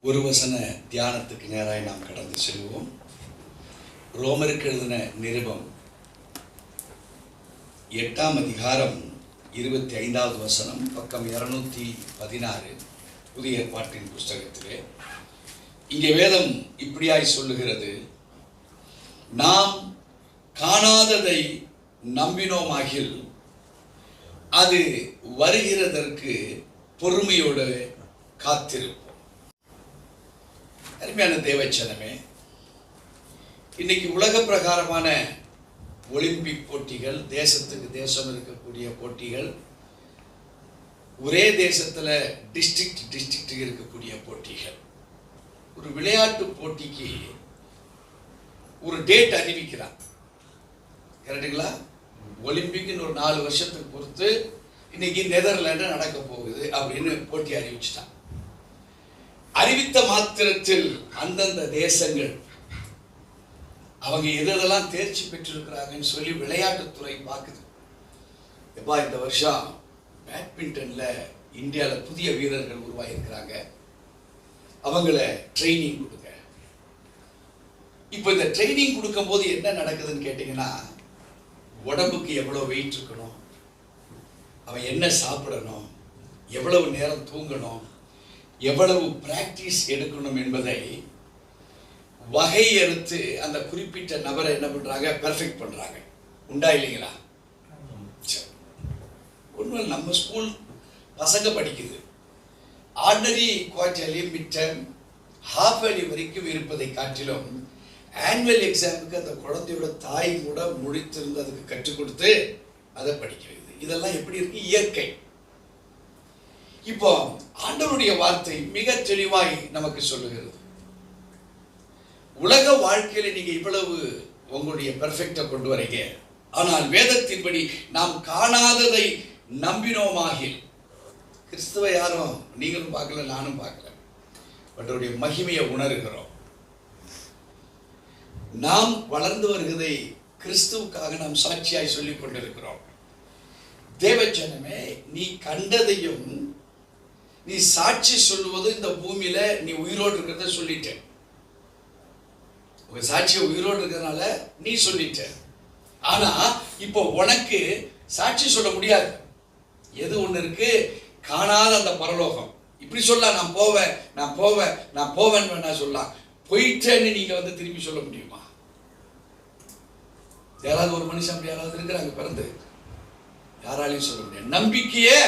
ஒரு வசன தியானத்துக்கு நேராக நாம் கடந்து செல்வோம். ரோமருக்கு எழுதின நிருபம் 8ஆம் அதிகாரம் 25வது வசனம், பக்கம் 216 புதிய ஏற்பாட்டின் புஸ்தகத்திலே. இங்கே வேதம் இப்படியாய் சொல்லுகிறது: நாம் காணாததை நம்பினோமாகில் அது வருகிறதற்கு பொறுமையோடு காத்திருப்போம். அருமையான தேவச்சனமே, இன்னைக்கு உலக பிரகாரமான ஒலிம்பிக் போட்டிகள், தேசத்துக்கு தேசம் இருக்கக்கூடிய போட்டிகள், ஒரே தேசத்தில் டிஸ்ட்ரிக்ட் இருக்கக்கூடிய போட்டிகள். ஒரு விளையாட்டு போட்டிக்கு ஒரு டேட் அறிவிக்கிறான், கரெக்டுங்களா? ஒலிம்பிக்னு ஒரு 4 வருஷத்துக்கு பொறுத்து இன்னைக்கு நெதர்லாண்டு நடக்க போகுது அப்படின்னு போட்டி அறிவிச்சிட்டான். அறிவித்த மாத்திரத்தில் அந்தந்த தேசங்கள் அவங்க எதெல்லாம் தேர்ச்சி பெற்றிருக்கிறாங்கன்னு சொல்லி விளையாட்டுத்துறை பார்க்குது. எப்பா, இந்த வருஷம் பேட்மிண்டன்ல இந்தியாவில் புதிய வீரர்கள் உருவாகியிருக்கிறாங்க, அவங்கள ட்ரைனிங் கொடுங்க. இப்போ இந்த ட்ரைனிங் கொடுக்கும் போது என்ன நடக்குதுன்னு கேட்டிங்கன்னா, உடம்புக்கு எவ்வளோ வெயிட் இருக்கணும், அவன் என்ன சாப்பிடணும், எவ்வளவு நேரம் தூங்கணும், எவ்வளவு பிராக்டிஸ் எடுக்கணும் என்பதை வகையறுத்து அந்த குறிப்பிட்ட நபரை என்ன பண்றாங்க, பெர்ஃபெக்ட் பண்றாங்க. உண்டா இல்லைங்களா? ஒன்றும் நம்ம ஸ்கூல் பசங்க படிக்குது, ordinary, quarterly, mid term, half yearly வரைக்கும் இருப்பதை காட்டிலும் ஆனுவல் எக்ஸாமுக்கு அந்த குழந்தையோட தாய் கூட முடித்திருந்து அதுக்கு கற்றுக் கொடுத்து அதை படிக்க வைக்குது. இதெல்லாம் எப்படி இருக்கு? இயற்கை. இப்போ ஆண்டவருடைய வார்த்தை மிக தெளிவாய் நமக்கு சொல்லுகிறது, உலக வாழ்க்கையில நீங்க இவ்வளவு உங்களுடைய பெர்ஃபெக்டா கொண்டு வரீங்க, ஆனால் வேதத்தின்படி நாம் காணாததை நம்பினோமாகில், கிறிஸ்துவ யாரும் நீங்களும் பார்க்கல, நானும் பார்க்கல, பட் அவருடைய மகிமையை உணர்கிறோம். நாம் வளர்ந்து வருகிறதை கிறிஸ்துவுக்காக நாம் சாட்சியாய் சொல்லிக் கொண்டிருக்கிறோம். தேவஜனமே, நீ கண்டதையும் நீ சாட்சி சொல்லுவது, இந்த பூமியில நீ உயிரோடு இருக்கிறத சொல்லிட்ட. உங்க சாட்சியை உயிரோடு இருக்கிறதுனால நீ சொல்லிட்ட. ஆனா இப்போ உனக்கு சாட்சி சொல்ல முடியாது. எது ஒண்ணு இருக்கு? காணாத அந்த பரலோகம். இப்படி சொல்லலாம், நான் போவேன், நான் போவேன், நான் போவேன் வேணா சொல்லலாம். போயிட்டேன்னு நீங்க வந்து திரும்பி சொல்ல முடியுமா? யாராவது ஒரு மனுஷன் அப்படி யாராவது இருக்கிறாங்க பிறந்து? யாராலையும் சொல்ல முடியாது. நம்பிக்கையே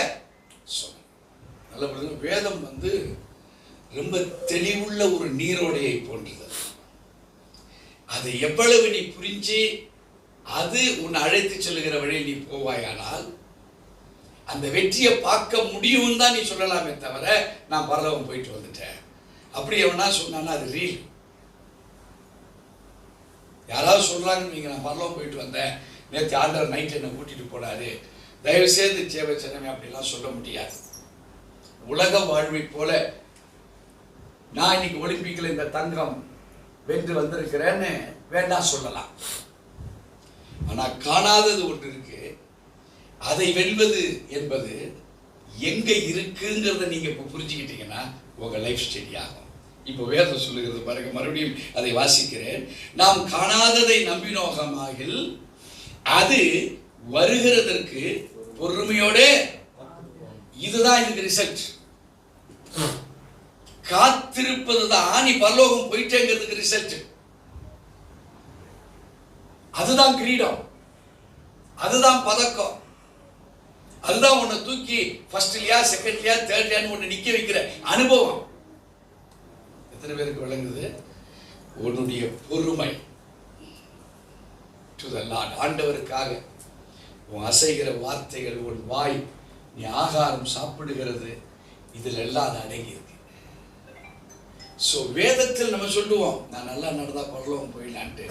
சொல்ல. நல்ல வேதம் வந்து ரொம்ப தெளிவுள்ள ஒரு நீரோடையை போன்றது. அதை எவ்வளவு நீ புரிஞ்சு அது உன்னை அழைத்து செல்லுகிற வழியில் நீ போவாயானால் அந்த வெற்றியை பார்க்க முடியும் தான் நீ சொல்லலாமே தவிர, நான் பரலோகம் போயிட்டு வந்துட்டேன் அப்படி எவனா சொன்னான்னா அது ரீல். யாராவது சொல்றாங்கன்னு நீங்க, நான் பரலோகம் போயிட்டு வந்தேன், நேற்று ஆண்டவர் நைட் என்னை கூட்டிட்டு போனாரு, தயவு செய்து சேவச்சனமே அப்படிலாம் சொல்ல முடியாது. உலக வாழ்வை போல நான் இன்னைக்கு ஒலிம்பிக்ல இந்த தங்கம் வென்று வந்திருக்கிறேன்னு வேண்டாம் சொல்லலாம். ஆனா காணாதது ஒன்று இருக்கு, அதை வெல்வது என்பது எங்க இருக்குங்கிறத நீங்க இப்ப புரிஞ்சுக்கிட்டீங்கன்னா உங்க லைஃப் ஸ்டைல் ஆகும். இப்போ வேதம் சொல்லுகிறது பாருங்க, மறுபடியும் அதை வாசிக்கிறேன். நாம் காணாததை நம்பினோகமாகில் அது வருகிறதற்கு பொறுமையோட, இதுதான் இதுக்கு ரிசல்ட். காத்திருப்பது தான் நீ பரலோகம் போயிட்டேங்கிறதுக்கு ரிசல்ட். அதுதான் கிரீடம், அதுதான் பதக்கம், அதுதான் உன்னை தூக்கி ஃபர்ஸ்ட்லயா, செகண்ட்லயா, தேர்ட்லயான்னு உன்னை நிக்க வைக்கிற அனுபவம். எத்தனை பேருக்கு விளங்குது? உன்னுடைய பொறுமை டு தி லார்ட். ஆண்டவருக்காக உன் அசைகிற வார்த்தைகள், உன் வாய், நீ ஆகாரம் சாப்பிடுகிறது, இதில் எல்லாம் அது அடங்கி இருக்கு. ஸோ வேதத்தில் நம்ம சொல்லுவோம், நான் நல்லா நடந்தா பரலோகம் போயிடலான்ட்டு.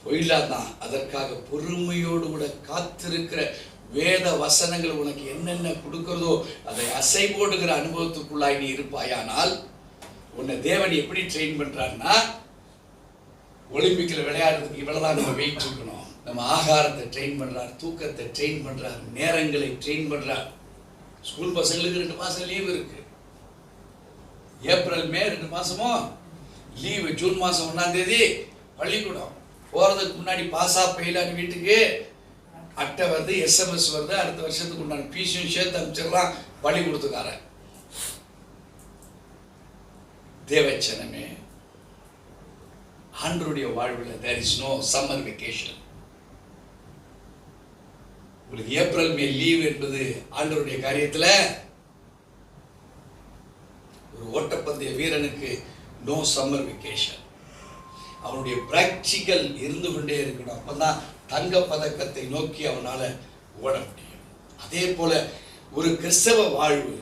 போயிடலாம் தான். அதற்காக பொறுமையோடு கூட காத்திருக்கிற வேத வசனங்கள் உனக்கு என்னென்ன கொடுக்கிறதோ அதை அசை போடுகிற அனுபவத்துக்குள்ளாய் நீ இருப்பாயானால், உன்னை தேவன் எப்படி ட்ரெயின் பண்றாருன்னா, ஒலிம்பிக்கில் விளையாடுறதுக்கு இவ்வளவுதான் நம்ம வெயிட் இருக்கணும், நம்ம ஆகாரத்தை ட்ரெயின் பண்றார், தூக்கத்தை ட்ரெயின் பண்றார், நேரங்களை ட்ரெயின் பண்றார். ஸ்கூல் பசங்களுக்கு 2 மாசம் லீவு இருக்கு. ஏப்ரல் மே 2 மாசமும் லீவு. ஜூன் மாசம் 1ஆம் தேதி பள்ளிக்கூடம். போறதுக்கு முன்னாடி பாஸா பெயிலான்னு வீட்டுக்கு அட்டை வருது, SMS வருது, அடுத்த வருஷத்துக்கு உண்டான ஃபீஸையும் சேர்த்து அனுப்பிச்சிடலாம் பள்ளிக்கூடத்துக்காரன். தேவச்சனமே, ஆண்டருடைய வாழ்வில் there is no summer vacation. உங்களுக்கு ஏப்ரல் மே லீவ் என்பது ஆண்டருடைய காரியத்தில் ஒரு ஓட்டப்பந்தய வீரனுக்கு நோ சம்மர் வெக்கேஷன். அவனுடைய பிராக்டிக்கல் இருந்து கொண்டே இருக்கணும். அப்பதான் தங்க பதக்கத்தை நோக்கி அவனால ஓட முடியும். அதே போல ஒரு கிறிஸ்தவ வாழ்வு,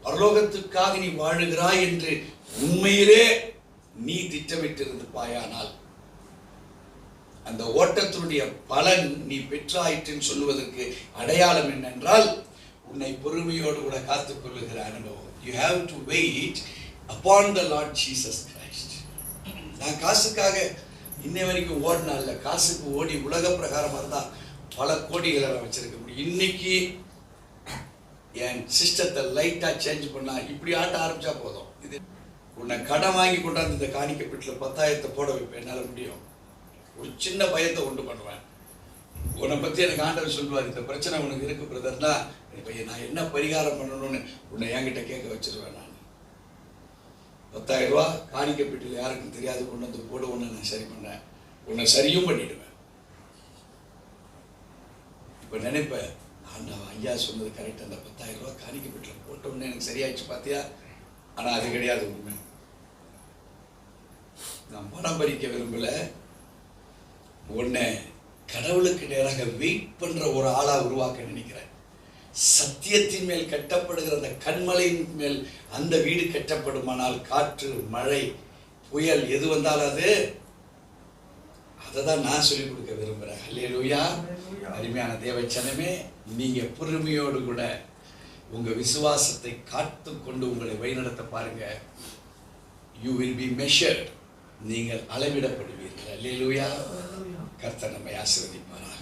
பரலோகத்துக்காக நீ வாழுகிறாய் என்று உண்மையிலே நீ திட்டமிட்டிருப்பாயானால் அந்த ஓட்டத்தினுடைய பலன் நீ பெற்றாயிற்றுன்னு சொல்லுவதற்கு அடையாளம் என்னென்றால் உன்னை பொறுமையோடு கூட காத்துக் கொள்ளுகிற அனுபவம். You have to wait upon the Lord Jesus Christ. நான் காசுக்காக இன்னை வரைக்கும் ஓடினா இல்லை, காசுக்கு ஓடி உலக பிரகாரமாக இருந்தால் பல கோடிகளை வச்சிருக்க முடியும். இன்னைக்கு என் சிஸ்டத்தை லைட்டாக சேஞ்ச் பண்ணா இப்படி ஆட்ட ஆரம்பிச்சா போதும். இது உன்னை கடன் வாங்கி கொண்டாந்து இந்த காணிக்கை பெட்டில் 10,000 போட வைப்பேன், என்னால் முடியும். ஒரு சின்ன பயத்தை உண்டு பண்ணுவேன். உன்னை பற்றி எனக்கு ஆண்டவர் சொல்லுவார், இந்த பிரச்சனை உனக்கு இருக்கு பிரதர்னா பையன் நான் என்ன பரிகாரம் பண்ணணும்னு உன்னை என்கிட்ட கேட்க வச்சிருவேன். நான் 10,000 ரூபா காணிக்கை பெட்டியில் யாருக்கும் தெரியாது கொண்டு வந்து போட உன்னை நான் சரி பண்ணேன், உன்னை சரியும் பண்ணிடுவேன். இப்போ நினைப்பேன், ஆண்டவன் ஐயா சொன்னது கரெக்ட், அந்த 10,000 ரூபா காணிக்கை பெட்டியில் போட்டோன்னு எனக்கு சரியாயிடுச்சு பார்த்தியா. ஆனால் அது கிடையாது உண்மை. நான் பணம் பறிக்க விரும்பல, உன்னை கடவுளுக்கு நேராக வெயிட் பண்ற ஒரு ஆளா உருவாக்க நினைக்கிறேன். சத்தியத்தின் மேல் கட்டப்படுகிற அந்த கண்மலையின் மேல் அந்த வீடு கட்டப்படுமானால் காற்று மழை புயல் எது வந்தாலும் அதை தான் நான் சொல்லிக் கொடுக்க விரும்புகிறேன். அல்லேலூயா. அருமையான தேவச்சனமே, நீங்க பொறுமையோடு கூட உங்க விசுவாசத்தை காத்து கொண்டு உங்களை வழிநடத்த பாருங்க. You will be measured. நீங்கள் அளவிடப்படுவீர்கள். அல்லேலூயா. கர்த்தர் நம்மை ஆசீர்வதிப்பாராக.